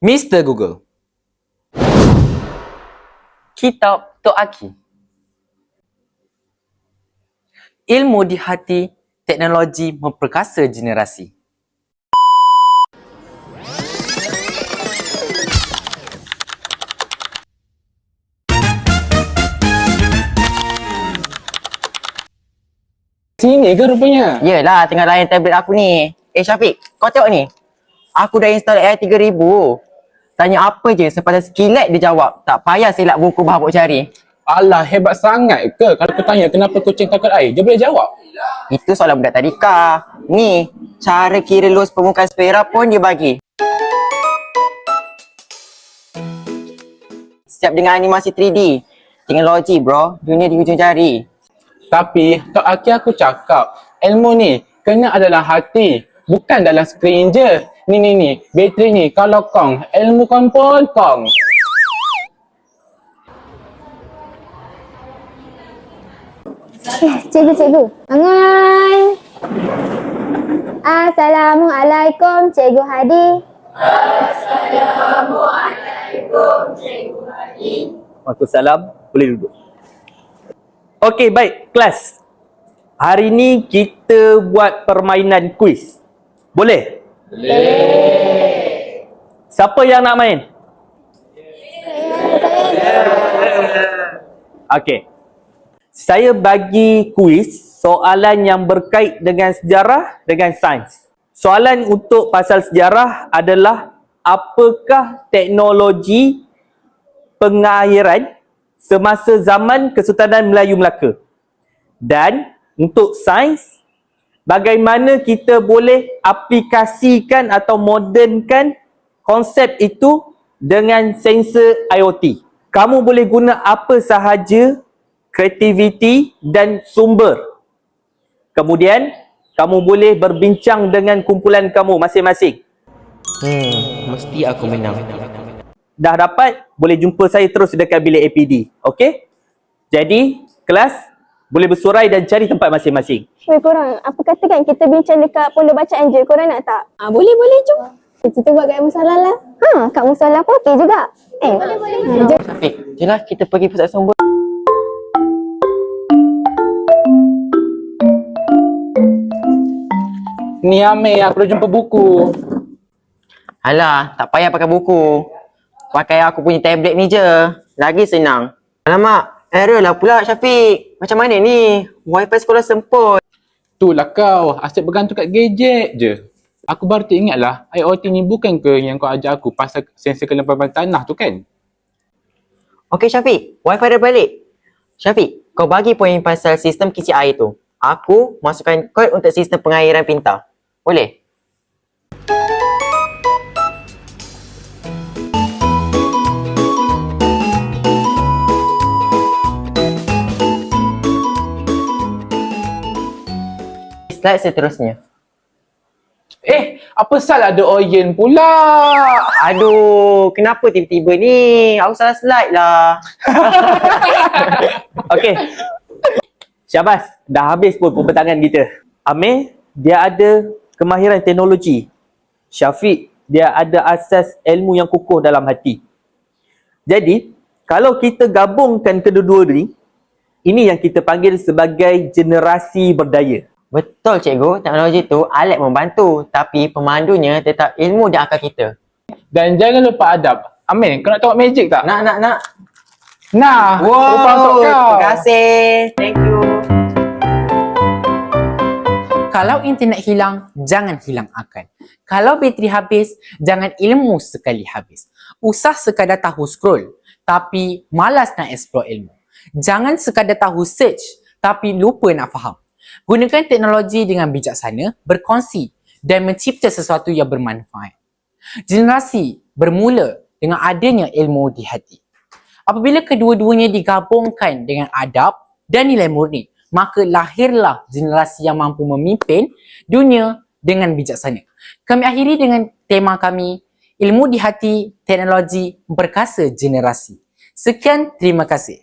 Mr. Google. Kitab Tok Aki. Ilmu di hati, teknologi memperkasa generasi. Sini ke rupanya? Yelah, tengah layan tablet aku ni. Syafiq, kau tengok ni. Aku dah install AI 3000. Tanya apa je, sepatah sekilat dia jawab. Tak payah silap buku bahabuk cari. Alah, hebat sangat ke? Kalau aku tanya kenapa kucing takut air, dia boleh jawab. Itu soalan budak tadika. Ni, cara kira luas permukaan sfera pun dia bagi. Siap dengan animasi 3D. Teknologi bro, dunia di hujung jari. Tapi, Tok Aki aku cakap, ilmu ni kena adalah hati. Bukan dalam skrin je. Ni, bateri ni kalau kong, ilmu kong pun kong. Cikgu. Bangun. Assalamualaikum, Cikgu Hadi. Waalaikumsalam. Boleh duduk. Okey, baik. Kelas. Hari ni kita buat permainan kuis. Boleh? Boleh. Siapa yang nak main? Okey. Saya bagi kuis soalan yang berkait dengan sejarah dengan sains. Soalan untuk pasal sejarah adalah apakah teknologi pengairan semasa zaman Kesultanan Melayu Melaka. Dan untuk sains, bagaimana kita boleh aplikasikan atau modernkan konsep itu dengan sensor IoT. Kamu boleh guna apa sahaja, kreativiti dan sumber. Kemudian, kamu boleh berbincang dengan kumpulan kamu masing-masing. Mesti aku menang. Dah dapat, boleh jumpa saya terus dekat bilik APD. Okey? Jadi, kelas boleh bersurai dan cari tempat masing-masing. Weh korang, apa kata kan kita bincang dekat pondok bacaan je, korang nak tak? Boleh, jom. Kita buat kat musola lah. Kat musola pun okey juga. Boleh. Jom. Syafiq, jelah kita pergi pusat sumber. Ni Amir, aku dah jumpa buku. Alah, tak payah pakai buku. Pakai aku punya tablet ni je. Lagi senang. Alamak, error lah pula Syafiq. Macam mana ni? Wifi sekolah semput. Itulah kau, asyik bergantung kat gadget je. Aku baru teringat lah, IoT ni bukan ke yang kau ajar aku pasal sensor kelembaban tanah tu kan? Okey Syafiq, wifi dah balik. Syafiq, kau bagi poin pasal sistem kicik air tu. Aku masukkan kod untuk sistem pengairan pintar. Boleh? Slide seterusnya. Apa salah ada Orient pula? Aduh, kenapa tiba-tiba ni? Aku salah slide lah. Okey. Syabas, dah habis pun pembentangan kita. Amir, dia ada kemahiran teknologi. Syafiq, dia ada asas ilmu yang kukuh dalam hati. Jadi, kalau kita gabungkan kedua-dua ni, ini yang kita panggil sebagai generasi berdaya. Betul cikgu, teknologi tu alat membantu. Tapi pemandunya tetap ilmu di akal kita. Dan jangan lupa adab. Amir, kau nak tengok magic tak? Nak. Nah, rupa untuk kau. Terima kasih. Thank you. Kalau internet hilang, jangan hilang akal. Kalau bateri habis, jangan ilmu sekali habis. Usah sekadar tahu scroll, tapi malas nak explore ilmu. Jangan sekadar tahu search, tapi lupa nak faham. Gunakan teknologi dengan bijaksana, berkongsi dan mencipta sesuatu yang bermanfaat. Generasi bermula dengan adanya ilmu di hati. Apabila kedua-duanya digabungkan dengan adab dan nilai murni, maka lahirlah generasi yang mampu memimpin dunia dengan bijaksana. Kami akhiri dengan tema kami, ilmu di hati, teknologi memperkasa generasi. Sekian, terima kasih.